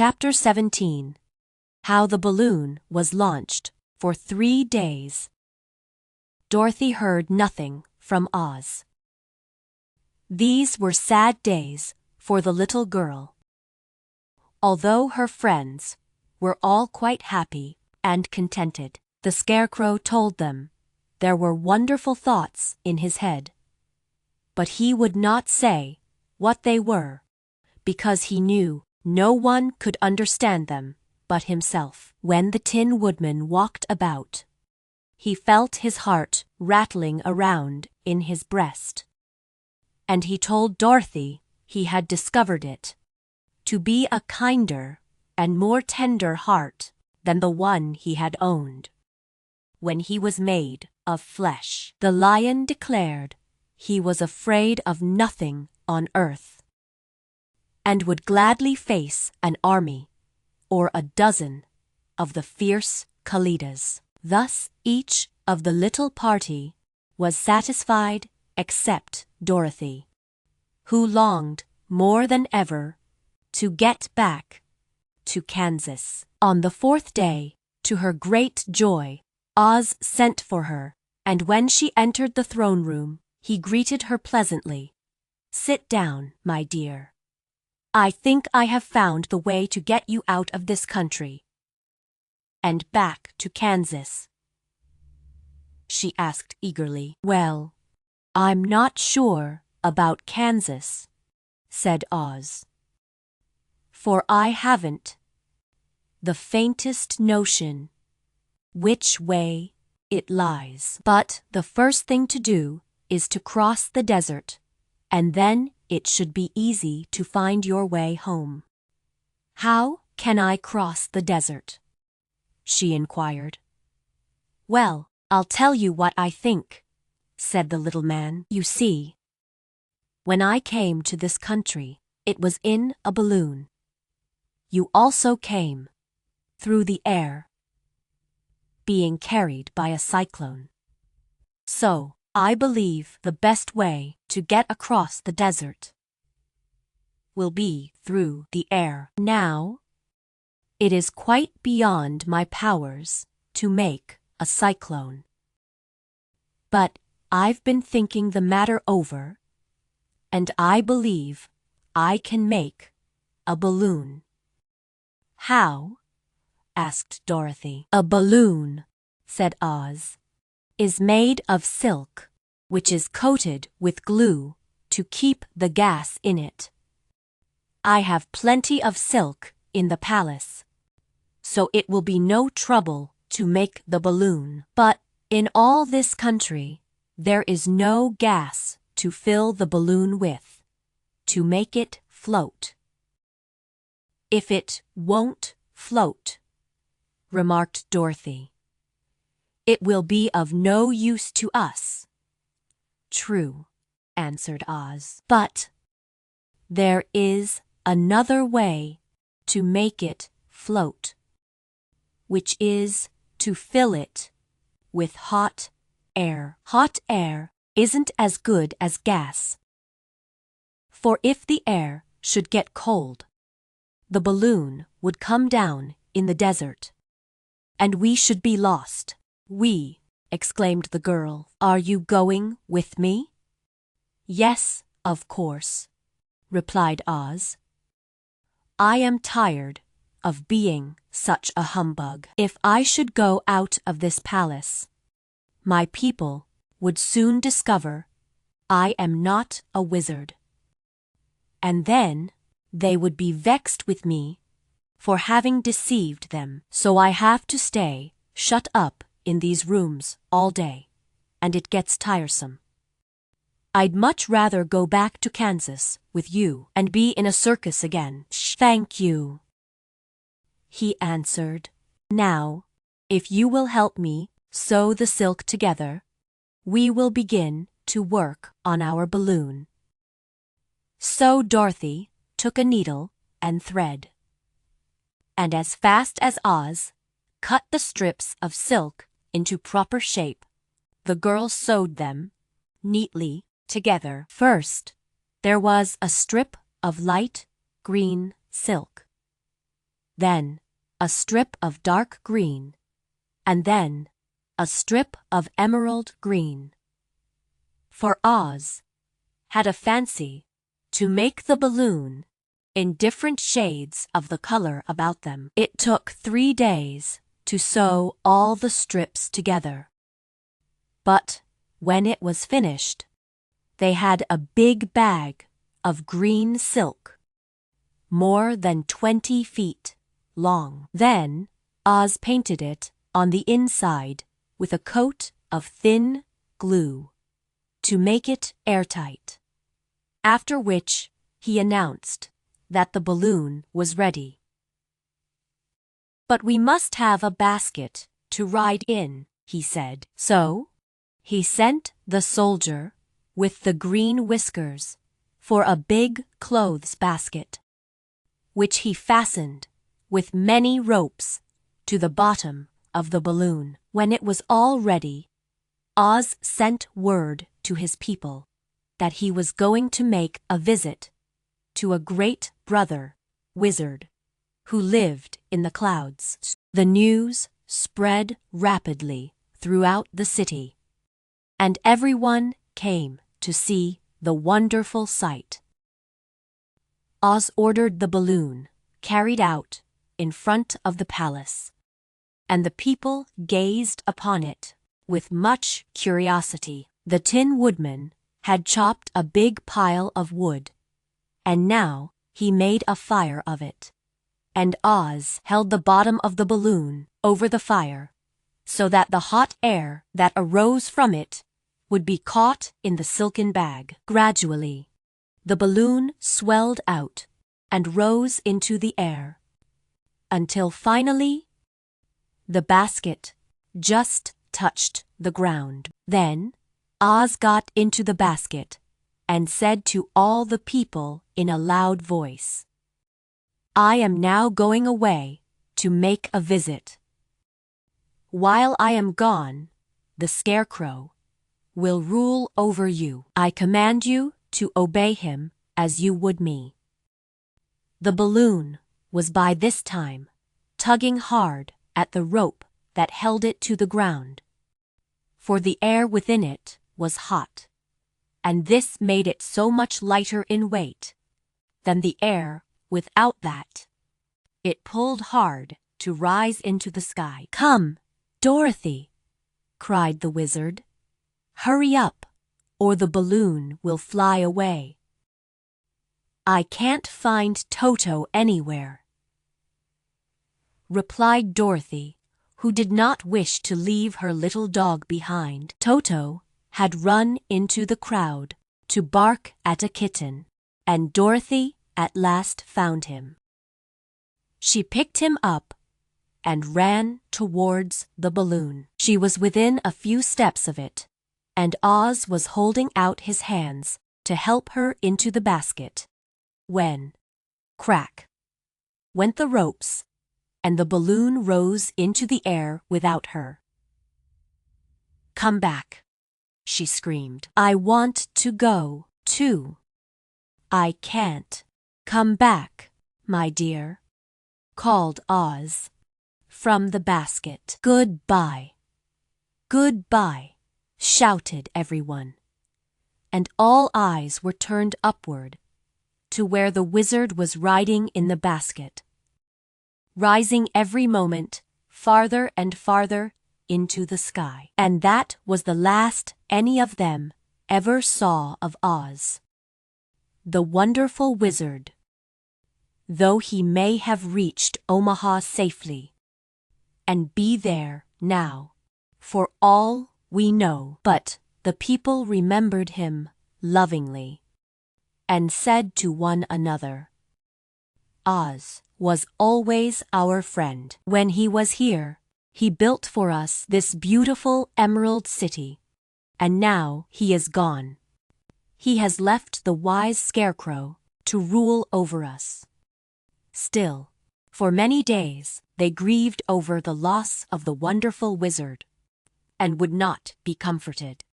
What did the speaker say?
Chapter 17. How the balloon was launched for 3 days. Dorothy heard nothing from Oz. These were sad days for the little girl. Although her friends were all quite happy and contented, the Scarecrow told them there were wonderful thoughts in his head. But he would not say what they were, because he knew no one could understand them but himself. When the Tin Woodman walked about, he felt his heart rattling around in his breast. And he told Dorothy he had discovered it to be a kinder and more tender heart than the one he had owned when he was made of flesh. The Lion declared he was afraid of nothing on earth, and would gladly face an army or a dozen of the fierce Kalidas. Thus each of the little party was satisfied except Dorothy, who longed more than ever to get back to Kansas. On the 4th day, to her great joy, Oz sent for her, and when she entered the throne room, he greeted her pleasantly. "Sit down, my dear. I think I have found the way to get you out of this country and back to Kansas." She asked eagerly. "Well, I'm not sure about Kansas," said Oz, "for I haven't the faintest notion which way it lies. But the first thing to do is to cross the desert, and then it should be easy to find your way home." "How can I cross the desert?" she inquired. "Well, I'll tell you what I think," said the little man. "You see, when I came to this country, it was in a balloon. You also came through the air, being carried by a cyclone. So, I believe the best way to get across the desert will be through the air. Now, it is quite beyond my powers to make a cyclone, but I've been thinking the matter over, and I believe I can make a balloon." "How?" asked Dorothy. "A balloon," said Oz, "is made of silk, which is coated with glue to keep the gas in it. I have plenty of silk in the palace, so it will be no trouble to make the balloon. But in all this country, there is no gas to fill the balloon with, to make it float." "If it won't float," remarked Dorothy, "it will be of no use to us." "True," answered Oz, "but there is another way to make it float, which is to fill it with hot air. Hot air isn't as good as gas, for if the air should get cold, the balloon would come down in the desert, and we should be lost." "We!" exclaimed the girl. "Are you going with me?" "Yes, of course," replied Oz. "I am tired of being such a humbug. If I should go out of this palace, my people would soon discover I am not a wizard, and then they would be vexed with me for having deceived them. So I have to stay shut up in these rooms all day, and it gets tiresome. I'd much rather go back to Kansas with you and be in a circus again." "Thank you," he answered. "Now, if you will help me sew the silk together, we will begin to work on our balloon." So Dorothy took a needle and thread, and as fast as Oz cut the strips of silk into proper shape, the girl sewed them neatly together. First, there was a strip of light green silk, then a strip of dark green, and then a strip of emerald green. For Oz had a fancy to make the balloon in different shades of the color about them. It took 3 days to sew all the strips together. But when it was finished, they had a big bag of green silk, more than 20 feet long. Then Oz painted it on the inside with a coat of thin glue to make it airtight, after which he announced that the balloon was ready. "But we must have a basket to ride in," he said. So he sent the soldier with the green whiskers for a big clothes basket, which he fastened with many ropes to the bottom of the balloon. When it was all ready, Oz sent word to his people that he was going to make a visit to a great brother wizard who lived in the clouds. The news spread rapidly throughout the city, and everyone came to see the wonderful sight. Oz ordered the balloon carried out in front of the palace, and the people gazed upon it with much curiosity. The Tin Woodman had chopped a big pile of wood, and now he made a fire of it, and Oz held the bottom of the balloon over the fire so that the hot air that arose from it would be caught in the silken bag. Gradually, the balloon swelled out and rose into the air, until finally the basket just touched the ground. Then Oz got into the basket and said to all the people in a loud voice, "I am now going away to make a visit. While I am gone, the Scarecrow will rule over you. I command you to obey him as you would me." The balloon was by this time tugging hard at the rope that held it to the ground, for the air within it was hot, and this made it so much lighter in weight than the air without that. It pulled hard to rise into the sky. "Come, Dorothy," cried the wizard. "Hurry up, or the balloon will fly away." "I can't find Toto anywhere," replied Dorothy, who did not wish to leave her little dog behind. Toto had run into the crowd to bark at a kitten, and Dorothy at last found him. She picked him up and ran towards the balloon. She was within a few steps of it, and Oz was holding out his hands to help her into the basket, when, crack, went the ropes, and the balloon rose into the air without her. "Come back," she screamed. "I want to go, too." "I can't. Come back, my dear," called Oz from the basket. "Goodbye. Goodbye," shouted everyone, and all eyes were turned upward to where the wizard was riding in the basket, rising every moment farther and farther into the sky. And that was the last any of them ever saw of Oz, the wonderful wizard, though he may have reached Omaha safely and be there now, for all we know. But the people remembered him lovingly and said to one another, "Oz was always our friend. When he was here, he built for us this beautiful Emerald City, and now he is gone. He has left the wise Scarecrow to rule over us." Still, for many days they grieved over the loss of the wonderful wizard, and would not be comforted.